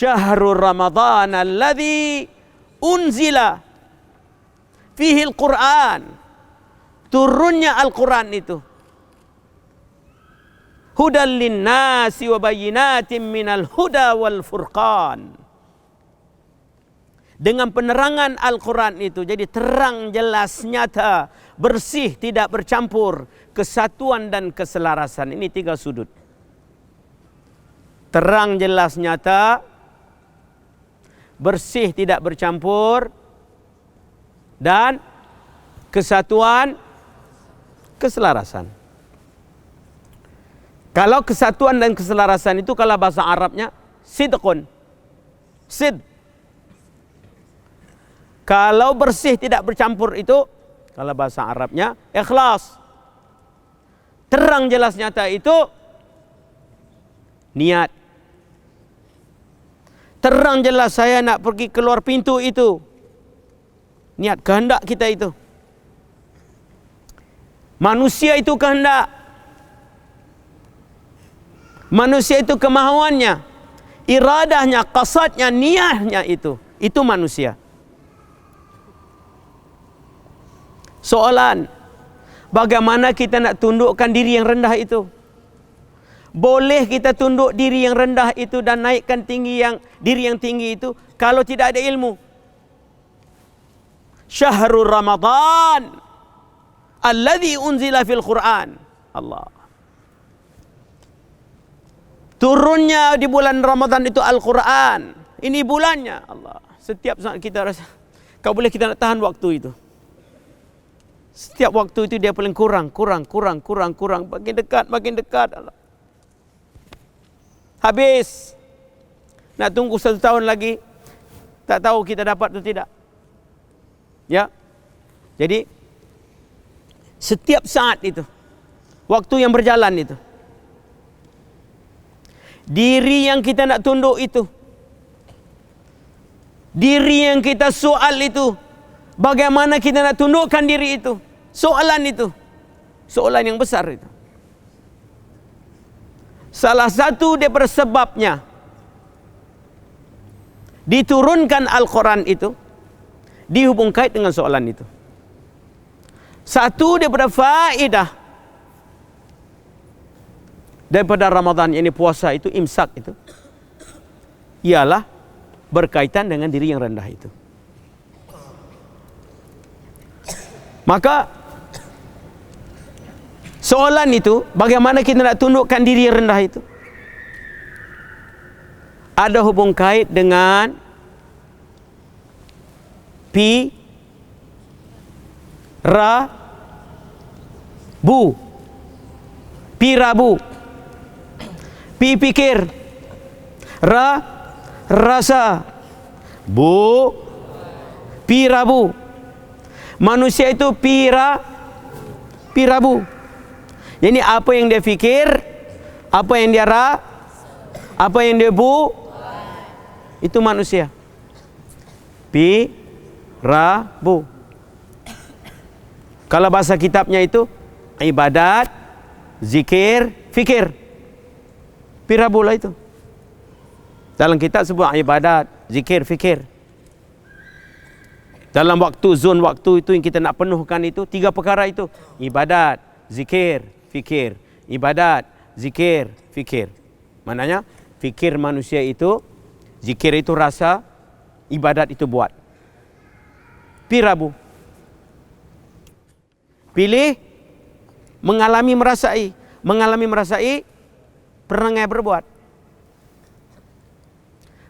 Syahrul Ramadhan alladzi unzila fihi al-Quran. Turunnya Al-Quran itu hudal linnasi wa bayyinatin minal huda wal furqan. Dengan penerangan Al-Quran itu jadi terang, jelas, nyata, bersih, tidak bercampur, kesatuan dan keselarasan. Ini 3 sudut. Terang, jelas, nyata, bersih, tidak bercampur, dan kesatuan, keselarasan. Kalau kesatuan dan keselarasan itu kalau bahasa Arabnya sidqun. Sid. Kalau bersih tidak bercampur itu kalau bahasa Arabnya ikhlas. Terang jelas nyata itu niat. Terang jelas saya nak pergi keluar pintu itu niat, kehendak kita itu. Manusia itu kehendak. Manusia itu kemahuannya, iradahnya, qasadnya, niatnya itu manusia. Soalan, bagaimana kita nak tundukkan diri yang rendah itu? Boleh kita tunduk diri yang rendah itu dan naikkan diri yang tinggi itu kalau tidak ada ilmu. Syahrul Ramadhan alladzi unzila fil Quran. Allah. Turunnya di bulan Ramadan itu Al-Quran. Ini bulannya. Allah. Setiap saat kita rasa, kau boleh kita nak tahan waktu itu. Setiap waktu itu dia paling kurang. Makin dekat. Allah. Habis. Nak tunggu 1 tahun lagi. Tak tahu kita dapat atau tidak. Ya. Jadi setiap saat itu waktu yang berjalan itu, diri yang kita nak tunduk itu, diri yang kita soal itu, bagaimana kita nak tundukkan diri itu, soalan itu, soalan yang besar itu. Salah satu daripada sebabnya diturunkan Al-Quran itu dihubung kait dengan soalan itu. Satu daripada faedah daripada Ramadan, ini puasa itu, imsak itu, ialah berkaitan dengan diri yang rendah itu. Maka soalan itu, bagaimana kita nak tundukkan diri yang rendah itu, ada hubung kait dengan Pirabu. Pi pikir, rasa, pirabu. Manusia itu pirabu. Jadi apa yang dia fikir, apa yang dia apa yang dia itu manusia. Pirabu. Kalau bahasa kitabnya itu ibadat, zikir, fikir. Pirabu lah itu. Dalam kitab sebut ibadat, zikir, fikir. Dalam zon waktu itu yang kita nak penuhkan itu 3 perkara itu. Ibadat, zikir, fikir. Ibadat, zikir, fikir. Maknanya fikir manusia itu, zikir itu rasa, ibadat itu buat. Pirabu. Pilih mengalami merasai, perangai berbuat.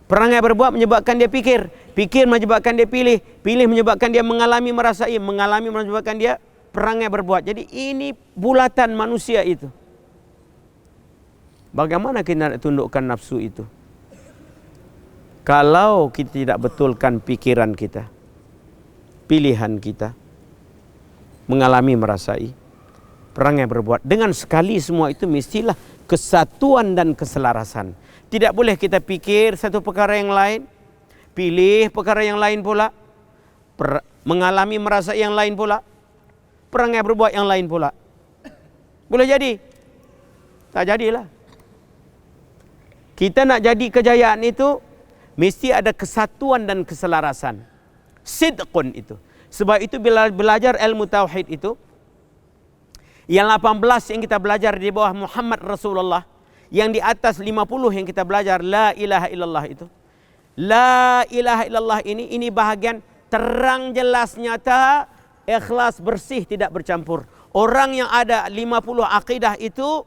Perangai berbuat menyebabkan dia pikir menyebabkan dia pilih menyebabkan dia mengalami merasai, menyebabkan dia perangai berbuat. Jadi ini bulatan manusia itu. Bagaimana kita nak tundukkan nafsu itu? Kalau kita tidak betulkan pikiran kita, pilihan kita, mengalami merasai, perangai berbuat, dengan sekali semua itu mestilah kesatuan dan keselarasan. Tidak boleh kita pikir satu perkara yang lain, pilih perkara yang lain pula, mengalami merasa yang lain pula, perangai berbuat yang lain pula. Boleh jadi? Tak jadilah. Kita nak jadi kejayaan itu mesti ada kesatuan dan keselarasan. Sidqun itu. Sebab itu bila belajar ilmu tauhid itu, yang 18 yang kita belajar di bawah Muhammad Rasulullah, yang di atas 50 yang kita belajar la ilaha illallah itu. La ilaha illallah ini bahagian terang jelas nyata, ikhlas bersih tidak bercampur. Orang yang ada 50 akidah itu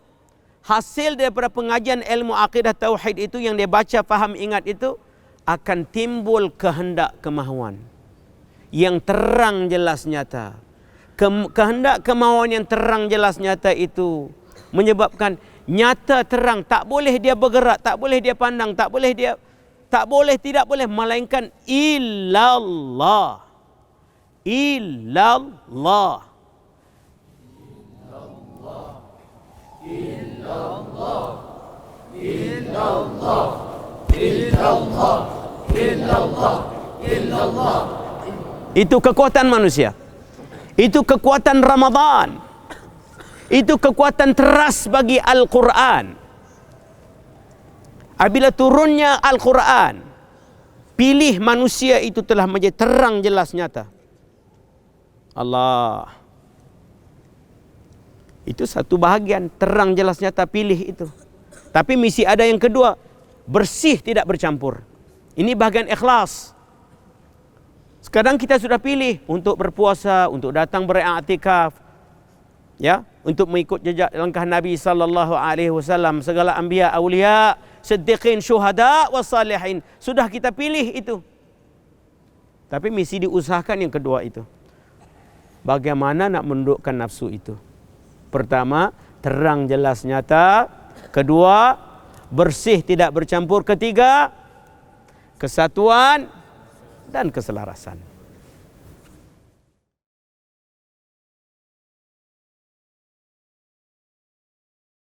hasil daripada pengajian ilmu akidah tauhid itu yang dia baca, faham, ingat itu akan timbul kehendak kemahuan yang terang jelas nyata. Kehendak kemahuan yang terang jelas nyata itu menyebabkan nyata terang, tak boleh dia bergerak, tak boleh dia pandang, tidak boleh melainkan illallah. Illallah. Illallah. Illallah. Illallah. Illallah. Illallah. Itu kekuatan manusia. Itu kekuatan Ramadan. Itu kekuatan teras bagi Al-Quran. Apabila turunnya Al-Quran, pilih manusia itu telah menjadi terang jelas nyata. Allah. Itu satu bahagian terang jelas nyata pilih itu. Tapi misi ada yang kedua, bersih tidak bercampur. Ini bahagian ikhlas. Sekarang kita sudah pilih untuk berpuasa, untuk datang beriktikaf, ya, untuk mengikut jejak langkah Nabi sallallahu alaihi wasallam, segala anbiya, auliya, siddiqin, syuhada wassalihin. Sudah kita pilih itu. Tapi misi diusahakan yang kedua itu. Bagaimana nak menundukkan nafsu itu? Pertama, terang jelas nyata. Kedua, bersih tidak bercampur. Ketiga, kesatuan dan keselarasan.